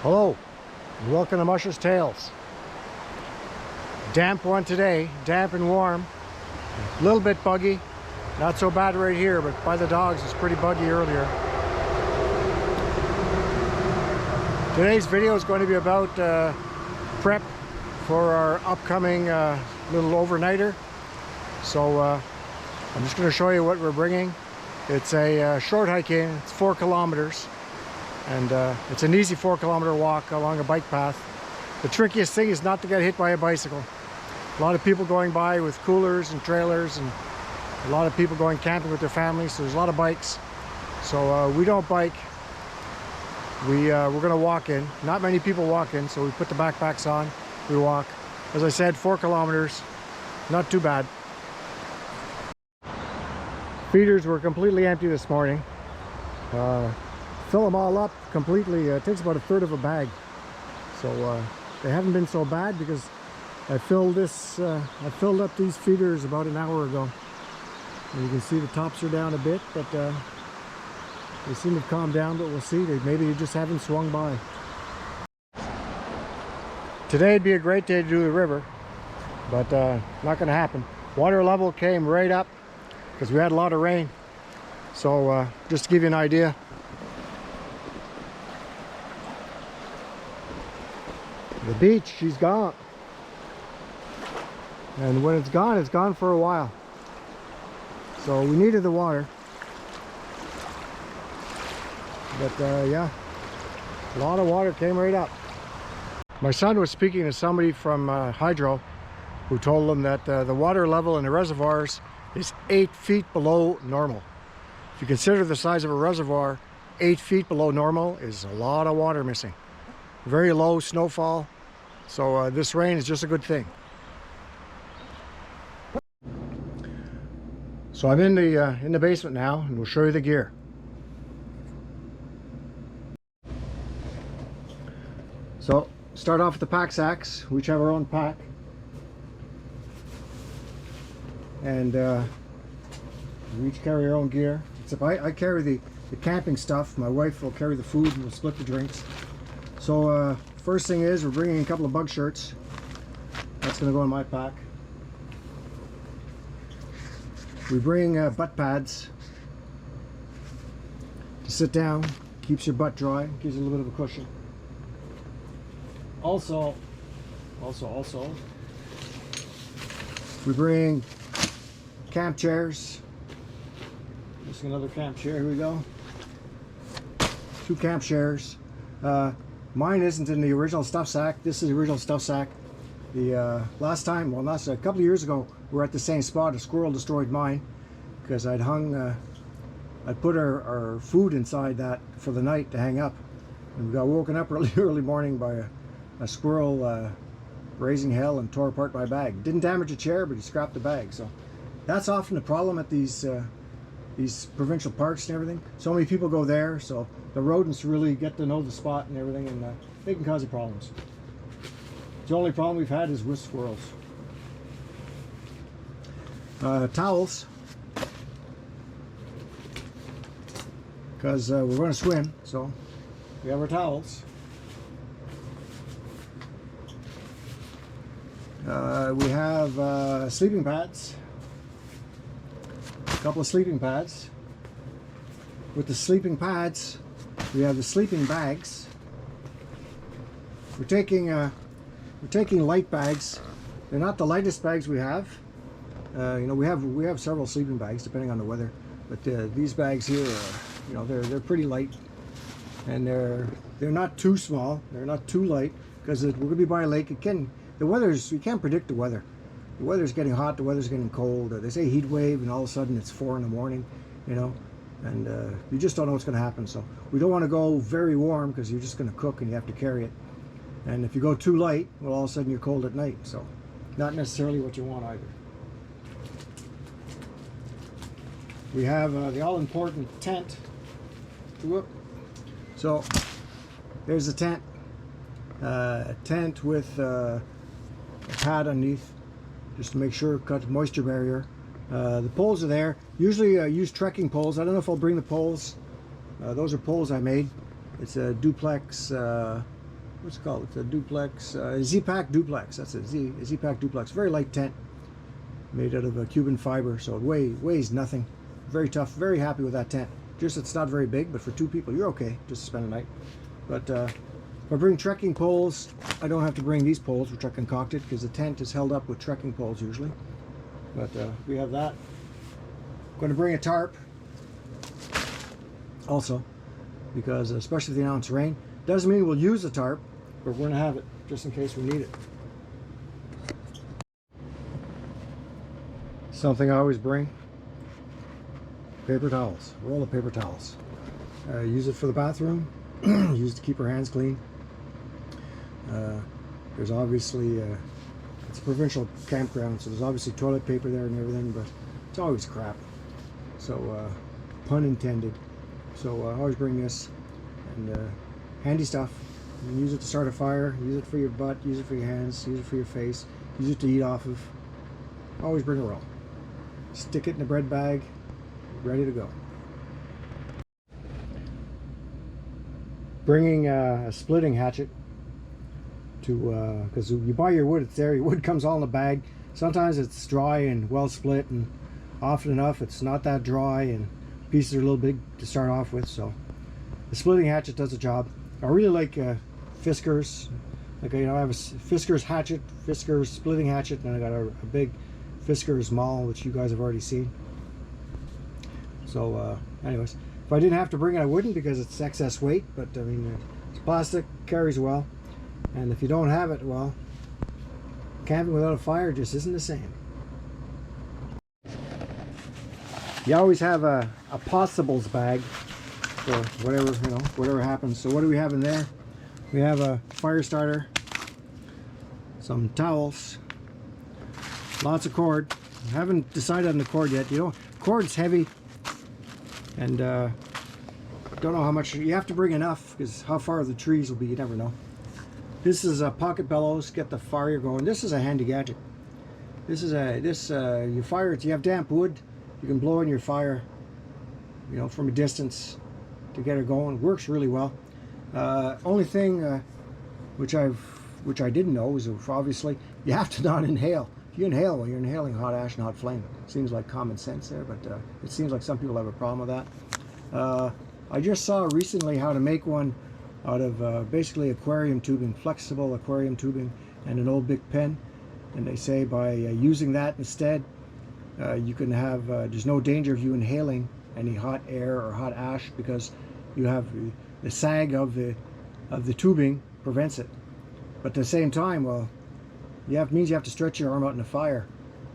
Hello, and welcome to Musher's Tales. Damp one today, damp and warm. A little bit buggy, not so bad right here, but by the dogs it's pretty buggy earlier. Today's video is going to be about prep for our upcoming little overnighter. So I'm just going to show you what we're bringing. It's a short hike in, it's 4 kilometers. And it's an easy 4-kilometer walk along a bike path. The trickiest thing is not to get hit by a bicycle. A lot of people going by with coolers and trailers, and a lot of people going camping with their families, so there's a lot of bikes. So we don't bike. We're going to walk in. Not many people walk in, so we put the backpacks on, we walk. As I said, 4 kilometers, not too bad. Feeders were completely empty this morning. Fill them all up completely, it takes about 1/3 of a bag. So they haven't been so bad because I filled up these feeders about an hour ago. And you can see the tops are down a bit, but they seem to have calmed down, but we'll see. Maybe they just haven't swung by. Today would be a great day to do the river, but not going to happen. Water level came right up because we had a lot of rain. So just to give you an idea, the beach, she's gone. And when it's gone for a while. So we needed the water. But yeah, a lot of water came right up. My son was speaking to somebody from Hydro who told him that the water level in the reservoirs is 8 feet below normal. If you consider the size of a reservoir, 8 feet below normal is a lot of water missing. Very low snowfall, so this rain is just a good thing. So I'm in the basement now, and we'll show you the gear. So start off with the pack sacks. We each have our own pack, and we each carry our own gear. Except I carry the camping stuff. My wife will carry the food, and we'll split the drinks. So first thing is we're bringing a couple of bug shirts. That's going to go in my pack. We bring butt pads to sit down. Keeps your butt dry. Gives you a little bit of a cushion. Also, we bring camp chairs. Just another camp chair. Here we go. 2 camp chairs. Mine isn't in the original stuff sack. This is the original stuff sack. The last time, well, a couple of years ago, we were at the same spot. A squirrel destroyed mine because I'd put our food inside that for the night to hang up, and we got woken up early morning by a squirrel raising hell and tore apart my bag. Didn't damage a chair, but he scrapped the bag. So that's often the problem at these provincial parks and everything. So many people go there, so the rodents really get to know the spot and everything, and they can cause you problems. The only problem we've had is with squirrels. Towels, because we're going to swim, so we have our towels. We have sleeping pads. A couple of sleeping pads. With the sleeping pads, we have the sleeping bags. We're taking light bags. They're not the lightest bags we have. You know, we have several sleeping bags depending on the weather, but these bags here are, you know, they're pretty light, and they're not too small. They're not too light because we're going to be by a lake. You can't predict the weather. The weather's getting hot, the weather's getting cold. They say heat wave, and all of a sudden it's 4 in the morning, you know, and you just don't know what's going to happen. So we don't want to go very warm because you're just going to cook and you have to carry it. And if you go too light, well, all of a sudden you're cold at night. So not necessarily what you want either. We have the all-important tent. Whoop. So there's the tent. A tent with a pad underneath, just to make sure, cut moisture barrier. The poles are there. Usually I use trekking poles. I don't know if I'll bring the poles. Those are poles I made. It's a duplex what's it called? It's a duplex, Z-Pack duplex. That's it, Z-Pack duplex. Very light tent, made out of a Cuban fiber, so it weighs nothing. Very tough. Very happy with that tent. Just it's not very big, but for 2 people, you're okay just to spend a night. But if I bring trekking poles, I don't have to bring these poles, which I concocted, because the tent is held up with trekking poles usually. But we have that. I'm going to bring a tarp also, because especially if they announce rain. Doesn't mean we'll use the tarp, but we're going to have it just in case we need it. Something I always bring: paper towels. Roll of paper towels. Use it for the bathroom. Use it to keep our hands clean. There's obviously it's a provincial campground, so there's obviously toilet paper there and everything, but it's always crap. So pun intended. So I always bring this, and handy stuff. You can use it to start a fire, use it for your butt, use it for your hands, use it for your face, use it to eat off of. Always bring a roll. Stick it in a bread bag, ready to go. Bringing a splitting hatchet to, because you buy your wood, it's there. Your wood comes all in a bag. Sometimes it's dry and well split, and often enough it's not that dry, and pieces are a little big to start off with. So the splitting hatchet does the job. I really like Fiskars. Like, you know, I have a Fiskars hatchet, Fiskars splitting hatchet, and I got a big Fiskars maul, which you guys have already seen. So anyways, if I didn't have to bring it, I wouldn't, because it's excess weight. But I mean, it's plastic, carries well, and if you don't have it, well, camping without a fire just isn't the same. You always have a possibles bag for whatever, you know, whatever happens. So what do we have in there? We have a fire starter, some towels, lots of cord. I haven't decided on the cord yet. You know, cord's heavy, and don't know how much. You have to bring enough, because how far the trees will be, you never know. This is a pocket bellows, get the fire going. This is a handy gadget. This is you fire it. You have damp wood, you can blow in your fire, you know, from a distance to get it going. It works really well. Only thing which I didn't know is, obviously you have to not inhale. If you inhale, well, you're inhaling hot ash and hot flame. Seems like common sense there, but it seems like some people have a problem with that. I just saw recently how to make one out of basically aquarium tubing, flexible aquarium tubing, and an old big pen. And they say by using that instead, you can have, there's no danger of you inhaling any hot air or hot ash, because you have the sag of the tubing prevents it. But at the same time, well, means you have to stretch your arm out in the fire,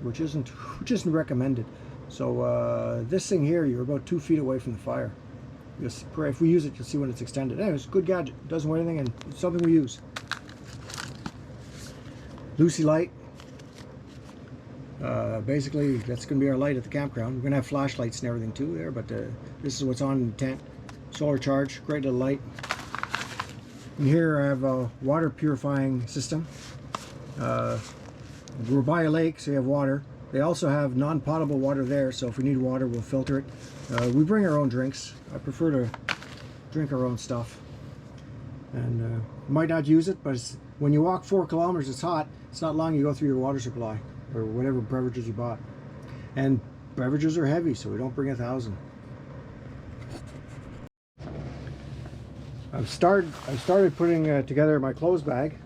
which isn't recommended. So this thing here, you're about 2 feet away from the fire. Just pray, if we use it, you'll see when it's extended. Anyway, it's a good gadget. It doesn't weigh anything, and it's something we use. Lucy light. Basically, that's going to be our light at the campground. We're going to have flashlights and everything too there, but this is what's on in the tent. Solar charge, great little light. And here I have a water purifying system. We're by a lake, so you have water. They also have non-potable water there, so if we need water, we'll filter it. We bring our own drinks. I prefer to drink our own stuff. And might not use it, but when you walk 4 kilometers, it's hot. It's not long you go through your water supply, or whatever beverages you bought. And beverages are heavy, so we don't bring 1,000. I've started putting together my clothes bag.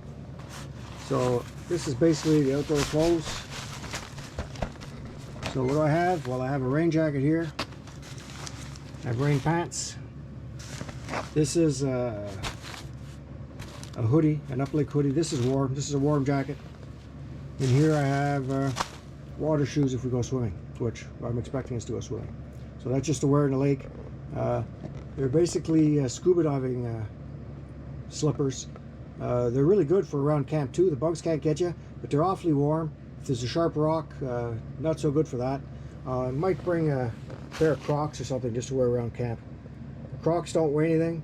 So this is basically the outdoor clothes. So what do I have? Well, I have a rain jacket here. I have rain pants. This is a hoodie, an uplink hoodie. This is warm. This is a warm jacket. And here I have water shoes if we go swimming, which I'm expecting us to go swimming. So that's just to wear in the lake. They're basically scuba diving slippers. They're really good for around camp too. The bugs can't get you, but they're awfully warm. If there's a sharp rock, not so good for that. I might bring a pair of Crocs or something just to wear around camp. Crocs don't weigh anything.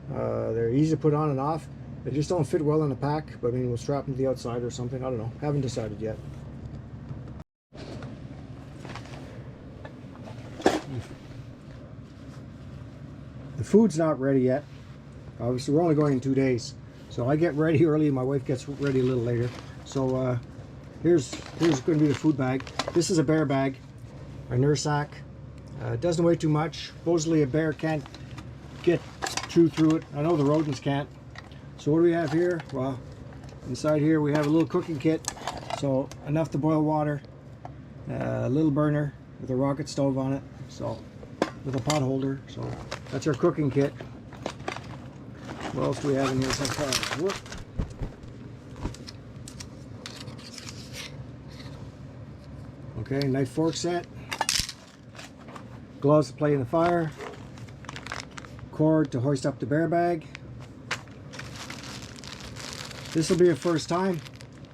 They're easy to put on and off. They just don't fit well in the pack, but I mean, we'll strap them to the outside or something. I don't know. Haven't decided yet. The food's not ready yet. Obviously, we're only going in 2 days. So I get ready early, my wife gets ready a little later. So here's going to be the food bag. This is a bear bag, a nurse sack. It doesn't weigh too much. Supposedly a bear can't get through it. I know the rodents can't. So what do we have here? Well, inside here we have a little cooking kit. So enough to boil water. A little burner with a rocket stove on it. So with a pot holder. So that's our cooking kit. What else do we have in here so far? Whoop. Okay, knife fork set. Gloves to play in the fire. Cord to hoist up the bear bag. This will be a first time.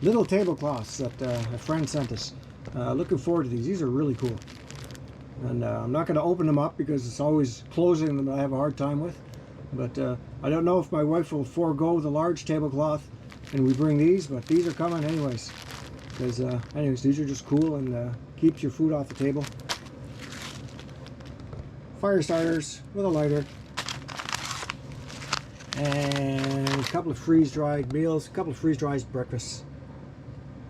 Little tablecloths that a friend sent us. Looking forward to these. These are really cool. And I'm not going to open them up because it's always closing them that I have a hard time with. But I don't know if my wife will forego the large tablecloth and we bring these, but these are coming anyways. Because anyways, these are just cool and keeps your food off the table. Fire starters with a lighter. And a couple of freeze-dried meals, a couple of freeze-dried breakfasts.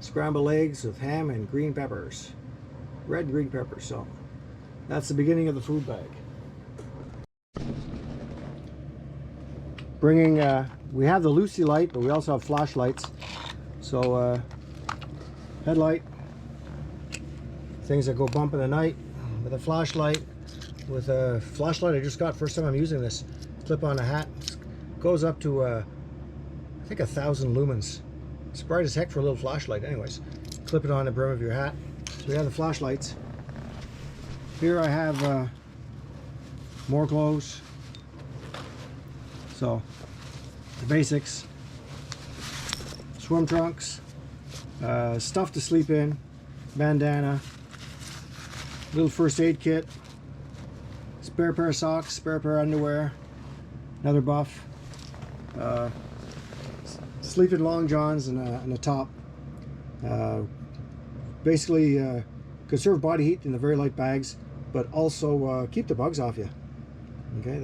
Scrambled eggs with ham and green peppers. Red and green peppers. So that's the beginning of the food bag. Bringing, we have the Lucy light, but we also have flashlights. So headlight, things that go bump in the night, with a flashlight. With a flashlight I just got, first time I'm using this. Clip on a hat. Goes up to I think 1,000 lumens. It's bright as heck for a little flashlight anyways. Clip it on the brim of your hat. So we have the flashlights. Here I have more clothes. So the basics. Swim trunks, stuff to sleep in, bandana, little first aid kit, spare pair of socks, spare pair of underwear, another buff. Sleeping long johns and a top. Basically conserve body heat in the very light bags, but also keep the bugs off you. Okay,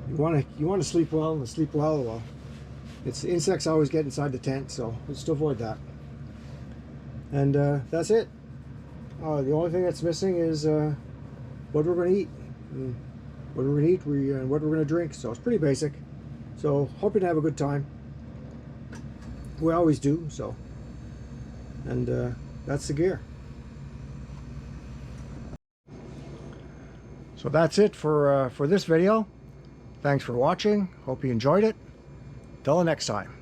you want to sleep well and sleep well. It's insects always get inside the tent, so just to avoid that. And that's it. The only thing that's missing is what we're going to eat. And what we're going to eat and what we're going to drink. So it's pretty basic. So hoping to have a good time. We always do. So, and that's the gear. So that's it for this video. Thanks for watching. Hope you enjoyed it. Till the next time.